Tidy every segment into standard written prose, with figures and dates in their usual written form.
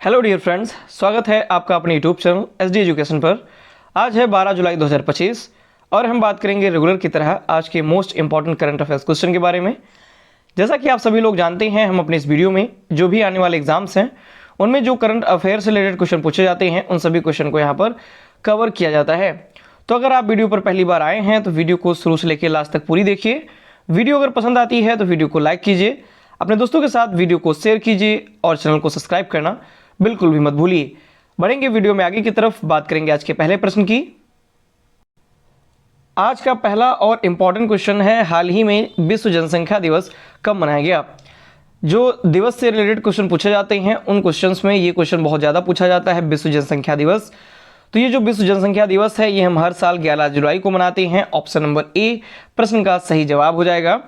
Hello dear friends, स्वागत है आपका अपने यूट्यूब चैनल SD एजुकेशन पर। आज है 12 जुलाई 2025 और हम बात करेंगे रेगुलर की तरह आज के most important current affairs question के बारे में। जैसा कि आप सभी लोग जानते हैं, हम अपने इस वीडियो में जो भी आने वाले एग्जाम्स हैं उनमें जो करंट अफेयर्स से रिलेटेड क्वेश्चन पूछे जाते हैं उन सभी क्वेश्चन को यहाँ पर कवर किया जाता है। तो अगर आप वीडियो पर पहली बार आए हैं तो वीडियो को शुरू से लेकर लास्ट तक पूरी देखिए। वीडियो अगर पसंद आती है तो वीडियो को लाइक कीजिए, अपने दोस्तों के साथ वीडियो को शेयर कीजिए और चैनल को सब्सक्राइब करना बिल्कुल भी मत भूलिए। बढ़ेंगे वीडियो में आगे की तरफ, बात करेंगे आज के पहले प्रश्न की। आज का पहला और इंपॉर्टेंट क्वेश्चन है, हाल ही में विश्व जनसंख्या दिवस कब मनाया गया। जो दिवस से रिलेटेड क्वेश्चन पूछे जाते हैं उन क्वेश्चंस में ये क्वेश्चन बहुत ज़्यादा पूछा जाता है, विश्व जनसंख्या दिवस। तो ये जो विश्व जनसंख्या दिवस है ये हम हर साल 11 जुलाई को मनाते हैं। ऑप्शन नंबर ए प्रश्न का सही जवाब हो जाएगा।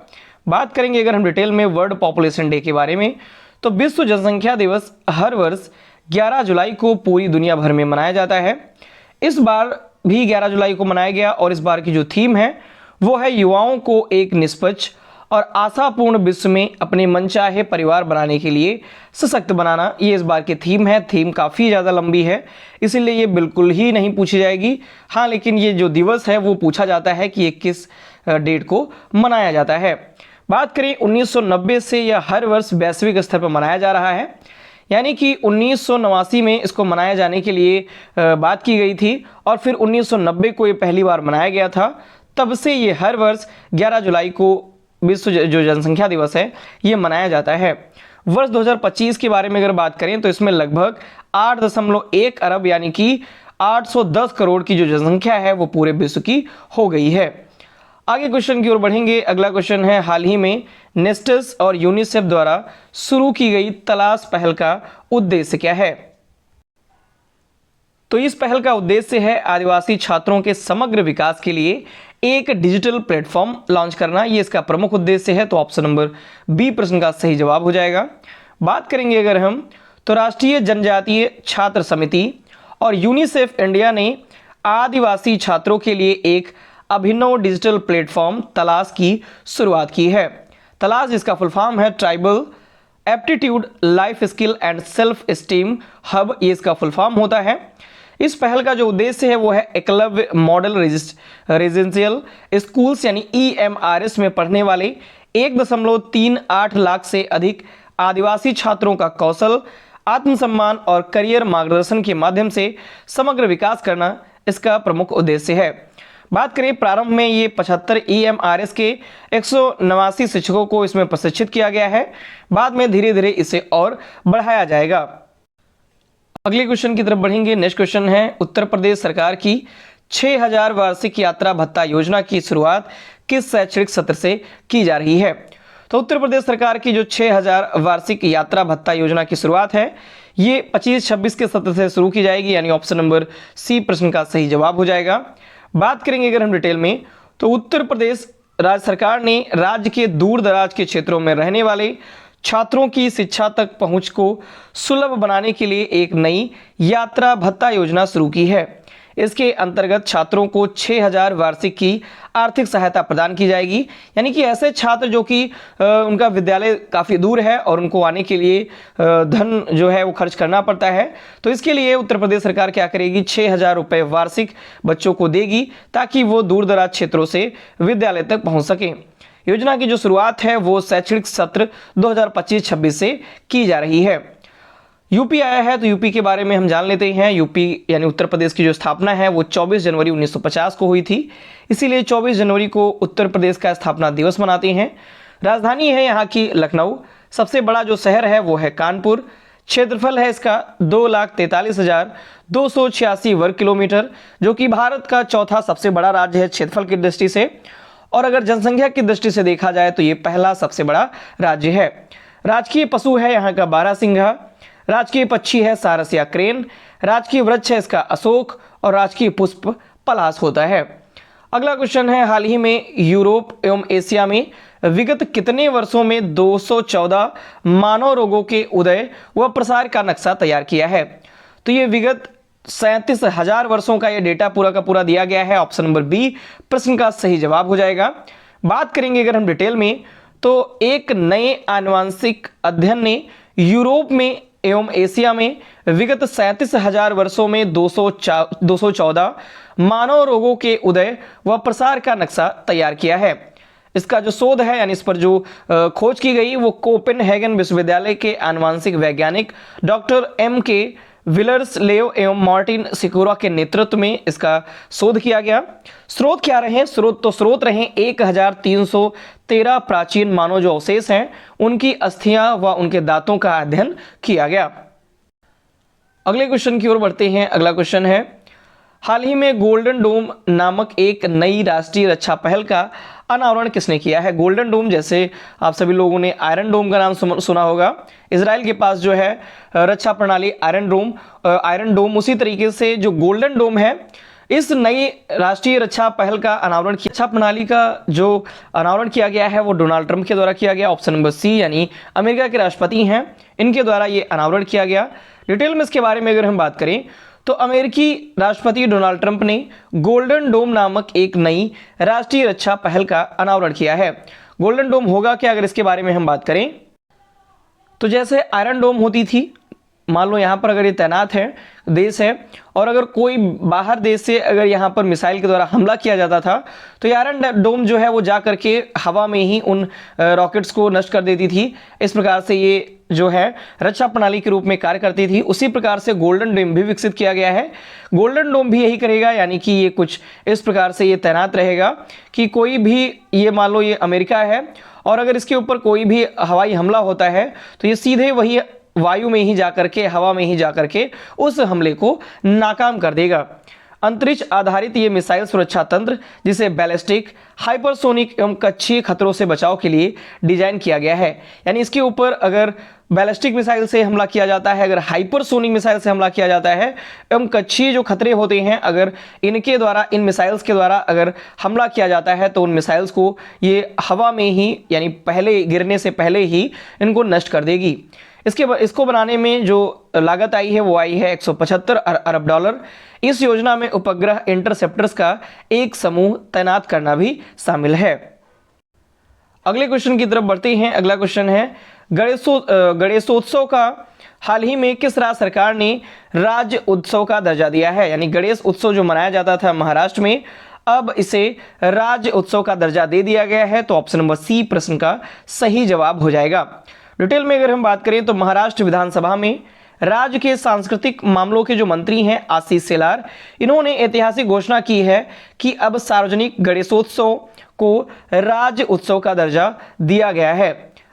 बात करेंगे अगर हम डिटेल में वर्ल्ड पॉपुलेशन डे के बारे में, तो विश्व जनसंख्या दिवस हर वर्ष 11 जुलाई को पूरी दुनिया भर में मनाया जाता है। इस बार भी 11 जुलाई को मनाया गया और इस बार की जो थीम है वो है युवाओं को एक निष्पक्ष और आशापूर्ण विश्व में अपने मनचाहे परिवार बनाने के लिए सशक्त बनाना। ये इस बार की थीम है। थीम काफ़ी ज़्यादा लंबी है इसीलिए ये बिल्कुल ही नहीं पूछी जाएगी। हाँ, लेकिन ये जो दिवस है वो पूछा जाता है कि ये किस डेट को मनाया जाता है। बात करें 1990 से यह हर वर्ष वैश्विक स्तर पर मनाया जा रहा है, यानी कि 1989 में इसको मनाया जाने के लिए बात की गई थी और फिर 1990 को ये पहली बार मनाया गया था। तब से ये हर वर्ष 11 जुलाई को विश्व जो जनसंख्या दिवस है ये मनाया जाता है। वर्ष 2025 के बारे में अगर बात करें तो इसमें लगभग 8.1 अरब यानी कि 810 करोड़ की जो जनसंख्या है वो पूरे विश्व की हो गई है। आगे क्वेश्चन की ओर बढ़ेंगे। अगला क्वेश्चन है, हाल ही में नेस्टस और यूनिसेफ द्वारा शुरू की गई तलाश पहल का उद्देश्य क्या है। तो इस पहल का उद्देश्य है आदिवासी छात्रों के समग्र विकास के लिए एक डिजिटल प्लेटफॉर्म लॉन्च करना। ये इसका प्रमुख उद्देश्य है। तो ऑप्शन नंबर बी प्रश्न का सही जवाब हो जाएगा। बात करेंगे अगर हम, तो राष्ट्रीय जनजातीय छात्र समिति और यूनिसेफ इंडिया ने आदिवासी छात्रों के लिए एक अभिनव डिजिटल प्लेटफॉर्म तलाश की शुरुआत की है। तलाश जिसका फुल फॉर्म है tribal aptitude life skill and self esteem hub, ये इसका फुल फॉर्म होता है। इस पहल का जो उद्देश्य है वो है एकलव्य मॉडल रेजिडेंशियल स्कूल्स यानी EMRS में पढ़ने वाले 1.38 लाख से अधिक आदिवासी छात्रों का कौशल, आत्मसम्मान और करियर मार्गदर्शन के माध्यम से समग्र विकास करना इसका प्रमुख उद्देश्य है। बात करें प्रारंभ में ये 75 EMRS के 189 शिक्षकों को इसमें प्रशिक्षित किया गया है। बाद में धीरे धीरे इसे और बढ़ाया जाएगा। अगले क्वेश्चन की तरफ बढ़ेंगे। नेक्स्ट क्वेश्चन है, उत्तर प्रदेश सरकार की 6000 वार्षिक यात्रा भत्ता योजना की शुरुआत किस शैक्षणिक सत्र से की जा रही है। तो उत्तर प्रदेश सरकार की जो 6000 वार्षिक यात्रा भत्ता योजना की शुरुआत है ये 25-26 के सत्र से शुरू की जाएगी, यानी ऑप्शन नंबर सी प्रश्न का सही जवाब हो जाएगा। बात करेंगे अगर हम डिटेल में, तो उत्तर प्रदेश राज्य सरकार ने राज्य के दूर दराज के क्षेत्रों में रहने वाले छात्रों की शिक्षा तक पहुंच को सुलभ बनाने के लिए एक नई यात्रा भत्ता योजना शुरू की है। इसके अंतर्गत छात्रों को 6000 वार्षिक की आर्थिक सहायता प्रदान की जाएगी, यानी कि ऐसे छात्र जो कि उनका विद्यालय काफ़ी दूर है और उनको आने के लिए धन जो है वो खर्च करना पड़ता है, तो इसके लिए उत्तर प्रदेश सरकार क्या करेगी, 6000 रुपये वार्षिक बच्चों को देगी ताकि वो दूर दराज क्षेत्रों से विद्यालय तक पहुँच सकें। योजना की जो शुरुआत है वो शैक्षणिक सत्र 2025-26 से की जा रही है। यूपी आया है तो यूपी के बारे में हम जान लेते हैं। यूपी यानी उत्तर प्रदेश की जो स्थापना है वो 24 जनवरी 1950 को हुई थी, इसीलिए 24 जनवरी को उत्तर प्रदेश का स्थापना दिवस मनाते हैं। राजधानी है यहाँ की लखनऊ। सबसे बड़ा जो शहर है वो है कानपुर। क्षेत्रफल है इसका 2,43,286 वर्ग किलोमीटर, जो कि भारत का चौथा सबसे बड़ा राज्य है क्षेत्रफल की दृष्टि से। और अगर जनसंख्या की दृष्टि से देखा जाए तो ये पहला सबसे बड़ा राज्य है। राजकीय पशु है यहाँ का बारहसिंघा, राजकीय पक्षी है सारस या क्रेन, राजकीय वृक्ष है इसका अशोक और राजकीय पुष्प पलाश होता है। अगला क्वेश्चन है, हाल ही में यूरोप एवं एशिया में विगत कितने वर्षों में 214 मानव रोगों के उदय व प्रसार का नक्शा तैयार किया है। तो ये विगत 37,000 वर्षों का ये डेटा पूरा का पूरा दिया गया है। ऑप्शन नंबर बी प्रश्न का सही जवाब हो जाएगा। बात करेंगे अगर हम डिटेल में, तो एक नए आनुवांशिक अध्ययन ने यूरोप में एवं एशिया में विगत 37,000 वर्षों में 214 मानव रोगों के उदय व प्रसार का नक्शा तैयार किया है। इसका जो शोध है यानी इस पर जो खोज की गई वो कोपेनहेगन विश्वविद्यालय के आनुवांशिक वैज्ञानिक डॉक्टर M.K. विलर्सलेव एवं मार्टिन सिकोरा के नेतृत्व में इसका शोध किया गया। स्रोत क्या रहे? स्रोत रहे 1313 प्राचीन मानव जो अवशेष हैं उनकी अस्थियां व उनके दांतों का अध्ययन किया गया। अगले क्वेश्चन की ओर बढ़ते हैं। अगला क्वेश्चन है, हाल ही में गोल्डन डोम नामक एक नई राष्ट्रीय रक्षा पहल का अनावरण किसने किया है? गोल्डन डोम, जैसे आप सभी लोगों ने आयरन डोम का नाम सुना होगा। इजराइल के पास जो है रक्षा प्रणाली आयरन डोम, उसी तरीके से जो गोल्डन डोम है, इस नई राष्ट्रीय रक्षा पहल का अनावरण किया। रक्षा प्रणाली का जो अनावरण किया गया है वो डोनाल्ड ट्रंप के द्वारा किया गया। ऑप्शन नंबर सी, यानी अमेरिका के राष्ट्रपति हैं, इनके द्वारा ये अनावरण किया गया। डिटेल में इसके बारे में अगर हम बात करें तो अमेरिकी राष्ट्रपति डोनाल्ड ट्रंप ने गोल्डन डोम नामक एक नई राष्ट्रीय रक्षा पहल का अनावरण किया है। गोल्डन डोम होगा क्या, अगर इसके बारे में हम बात करें तो जैसे आयरन डोम होती थी, मान लो यहाँ पर अगर ये तैनात है देश है और अगर कोई बाहर देश से अगर यहाँ पर मिसाइल के द्वारा हमला किया जाता था तो ये आयरन डोम जो है वो जा करके हवा में ही उन रॉकेट्स को नष्ट कर देती थी। इस प्रकार से ये जो है रक्षा प्रणाली के रूप में कार्य करती थी। उसी प्रकार से गोल्डन डोम भी विकसित किया गया है। गोल्डन डोम भी यही करेगा, यानी कि ये कुछ इस प्रकार से ये तैनात रहेगा कि कोई भी, ये मान लो ये अमेरिका है और अगर इसके ऊपर कोई भी हवाई हमला होता है तो ये सीधे वही वायु में ही जाकर के, हवा में ही जाकर के उस हमले को नाकाम कर देगा। अंतरिक्ष आधारित ये मिसाइल सुरक्षा तंत्र, जिसे बैलिस्टिक, हाइपरसोनिक एवं कक्षीय खतरों से बचाव के लिए डिजाइन किया गया है। यानी इसके ऊपर अगर बैलिस्टिक मिसाइल से हमला किया जाता है, अगर हाइपरसोनिक मिसाइल से हमला किया जाता है एवं कक्षीय जो खतरे होते हैं, अगर इनके द्वारा, इन मिसाइल्स के द्वारा अगर हमला किया जाता है तो उन मिसाइल्स को ये हवा में ही, यानी पहले गिरने से पहले ही इनको नष्ट कर देगी। इसको बनाने में जो लागत आई है वो आई है 175 अरब डॉलर। इस योजना में उपग्रह इंटरसेप्टर्स का एक समूह तैनात करना भी शामिल है। अगले क्वेश्चन की तरफ बढ़ते हैं। अगला क्वेश्चन है, गणेशोत्सव का हाल ही में किस राज्य सरकार ने राज्य उत्सव का दर्जा दिया है? यानी गणेश उत्सव जो मनाया जाता था महाराष्ट्र में, अब इसे राज्य उत्सव का दर्जा दे दिया गया है। तो ऑप्शन नंबर सी प्रश्न का सही जवाब हो जाएगा। डिटेल में अगर हम बात करें तो महाराष्ट्र विधानसभा में राज्य के सांस्कृतिक मामलों के जो मंत्री हैं आशीष शेलार, इन्होंने ऐतिहासिक घोषणा की है कि अब सार्वजनिक गणेशोत्सव को राज्य उत्सव का दर्जा दिया गया है।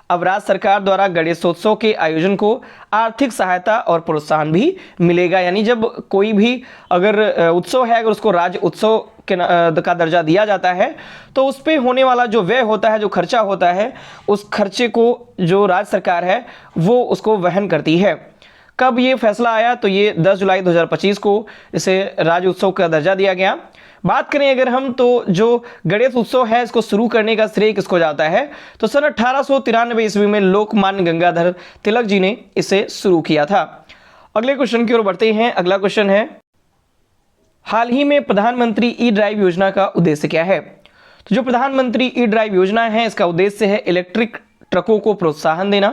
अब राज्य सरकार द्वारा गणेशोत्सव के आयोजन को आर्थिक सहायता और प्रोत्साहन भी मिलेगा। यानी जब कोई भी अगर उत्सव है, अगर उसको राज्य उत्सव का दर्जा दिया जाता है तो उस पर होने वाला जो व्यय होता है, जो खर्चा होता है, उस खर्चे को जो राज्य सरकार है वो उसको वहन करती है। कब ये फैसला आया? तो ये 10 जुलाई 2025 को इसे राज्य उत्सव का दर्जा दिया गया। बात करें अगर हम तो जो गणेश उत्सव है इसको शुरू करने का श्रेय किसको जाता है? तो सन 1893 ईस्वी में लोकमान्य गंगाधर तिलक जी ने इसे शुरू किया था। अगले क्वेश्चन की ओर बढ़ते हैं। अगला क्वेश्चन है, हाल ही में प्रधानमंत्री ई ड्राइव योजना का उद्देश्य क्या है? तो जो प्रधानमंत्री ई ड्राइव योजना है इसका उद्देश्य है इलेक्ट्रिक ट्रकों को प्रोत्साहन देना।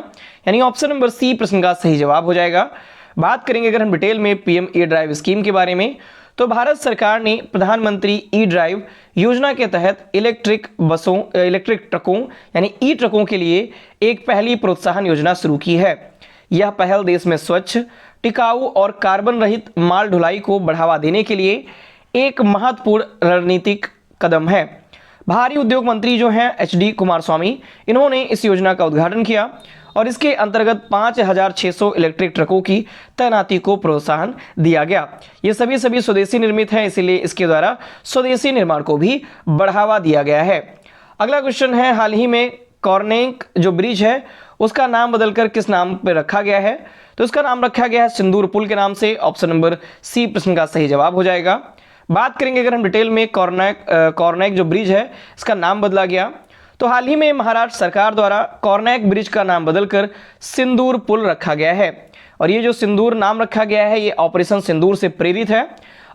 यानी ऑप्शन नंबर सी प्रश्न का सही जवाब हो जाएगा। बात करेंगे अगर हम डिटेल में पीएम ई ड्राइव स्कीम के बारे में, तो भारत सरकार ने प्रधानमंत्री ई ड्राइव योजना के तहत इलेक्ट्रिक ट्रकों यानी ई ट्रकों के लिए एक पहली प्रोत्साहन योजना शुरू की है। यह पहल देश में स्वच्छ, टिकाऊ और कार्बन रहित माल ढुलाई को बढ़ावा देने के लिए एक महत्वपूर्ण रणनीतिक कदम है। भारी उद्योग मंत्री जो हैं HD कुमारस्वामी, इन्होंने इस योजना का उद्घाटन किया और इसके अंतर्गत 5600 इलेक्ट्रिक ट्रकों की तैनाती को प्रोत्साहन दिया गया। ये सभी स्वदेशी निर्मित हैं, इसीलिए इसके द्वारा स्वदेशी निर्माण को भी बढ़ावा दिया गया है। अगला क्वेश्चन है, हाल ही में कॉर्नेक जो ब्रिज है उसका नाम बदलकर किस नाम पर रखा गया है? तो इसका नाम रखा गया है सिंदूर पुल के नाम से। ऑप्शन नंबर सी प्रश्न का सही जवाब हो जाएगा। बात करेंगे अगर हम डिटेल में कॉर्नेक जो ब्रिज है इसका नाम बदला गया, तो हाल ही में महाराष्ट्र सरकार द्वारा कॉर्नेक ब्रिज का नाम बदलकर सिंदूर पुल रखा गया है। और ये जो सिंदूर नाम रखा गया है ये ऑपरेशन सिंदूर से प्रेरित है।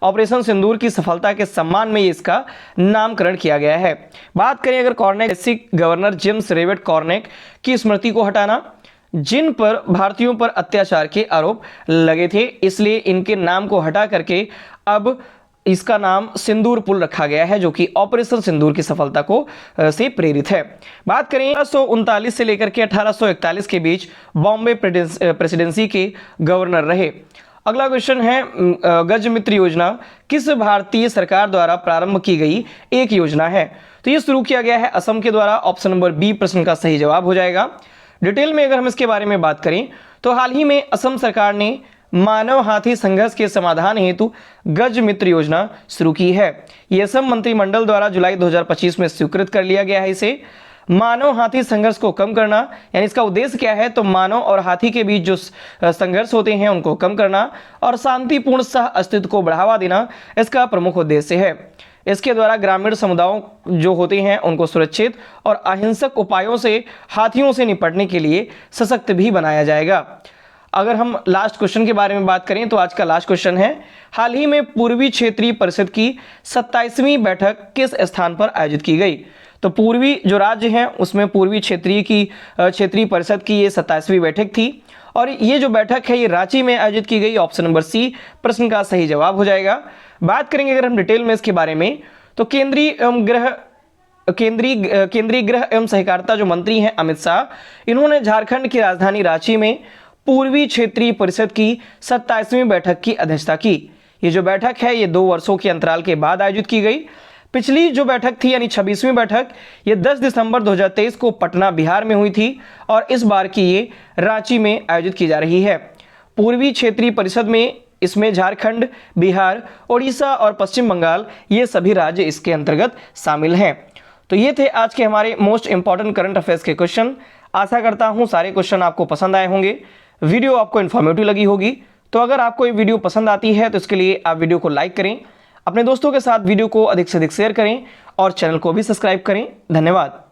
ऑपरेशन सिंदूर की सफलता के सम्मान में इसका नामकरण किया गया है। बात करें अगर कॉर्नेक गवर्नर जेम्स रेवेट कॉर्नेक की स्मृति को हटाना, जिन पर भारतीयों पर अत्याचार के आरोप लगे थे, इसलिए इनके नाम को हटा करके अब इसका नाम सिंदूर पुल रखा गया है, जो कि ऑपरेशन सिंदूर की सफलता को से प्रेरित है। बात करें 1839 से लेकर के 1841 के बीच बॉम्बे प्रेसिडेंसी के गवर्नर रहे। अगला क्वेश्चन है, गज मित्र योजना किस भारतीय सरकार द्वारा प्रारंभ की गई एक योजना है? तो ये शुरू किया गया है असम के द्वारा। ऑप्शन नंबर बी प्रश्न का सही जवाब हो जाएगा। डिटेल में अगर हम इसके बारे में बात करें तो हाल ही में असम सरकार ने मानव हाथी संघर्ष के समाधान हेतु गज मित्र योजना शुरू की है। यह असम मंत्रिमंडल द्वारा जुलाई 2025 में स्वीकृत कर लिया गया है। इसे मानव हाथी संघर्ष को कम करना, यानी इसका उद्देश्य क्या है, तो मानव और हाथी के बीच जो संघर्ष होते हैं उनको कम करना और शांतिपूर्ण सह अस्तित्व को बढ़ावा देना इसका प्रमुख उद्देश्य है। इसके द्वारा ग्रामीण समुदायों जो होते हैं उनको सुरक्षित और अहिंसक उपायों से हाथियों से निपटने के लिए सशक्त भी बनाया जाएगा। अगर हम लास्ट क्वेश्चन के बारे में बात करें तो आज का लास्ट क्वेश्चन है, हाल ही में पूर्वी क्षेत्रीय परिषद की 27वीं बैठक किस स्थान पर आयोजित की गई? तो पूर्वी जो राज्य हैं उसमें पूर्वी क्षेत्रीय परिषद की ये 27वीं बैठक थी और ये जो बैठक है ये रांची में आयोजित की गई। ऑप्शन नंबर सी प्रश्न का सही जवाब हो जाएगा। बात करेंगे अगर हम डिटेल में इसके बारे में तो केंद्रीय गृह एवं सहकारिता जो मंत्री हैं अमित शाह, इन्होंने झारखंड की राजधानी रांची में पूर्वी क्षेत्रीय परिषद की 27वीं बैठक की अध्यक्षता की। ये जो बैठक है ये 2 वर्षों के अंतराल के बाद आयोजित की गई। पिछली जो बैठक थी यानी 26वीं बैठक ये 10 दिसंबर 2023 को पटना बिहार में हुई थी और इस बार की ये रांची में आयोजित की जा रही है। पूर्वी क्षेत्रीय परिषद में इसमें झारखंड, बिहार, उड़ीसा और पश्चिम बंगाल ये सभी राज्य इसके अंतर्गत शामिल हैं। तो ये थे आज के हमारे मोस्ट इंपॉर्टेंट करंट अफेयर्स के क्वेश्चन। आशा करता हूँ सारे क्वेश्चन आपको पसंद आए होंगे, वीडियो आपको इन्फॉर्मेटिव लगी होगी। तो अगर आपको ये वीडियो पसंद आती है तो इसके लिए आप वीडियो को लाइक करें, अपने दोस्तों के साथ वीडियो को अधिक से अधिक शेयर करें और चैनल को भी सब्सक्राइब करें। धन्यवाद।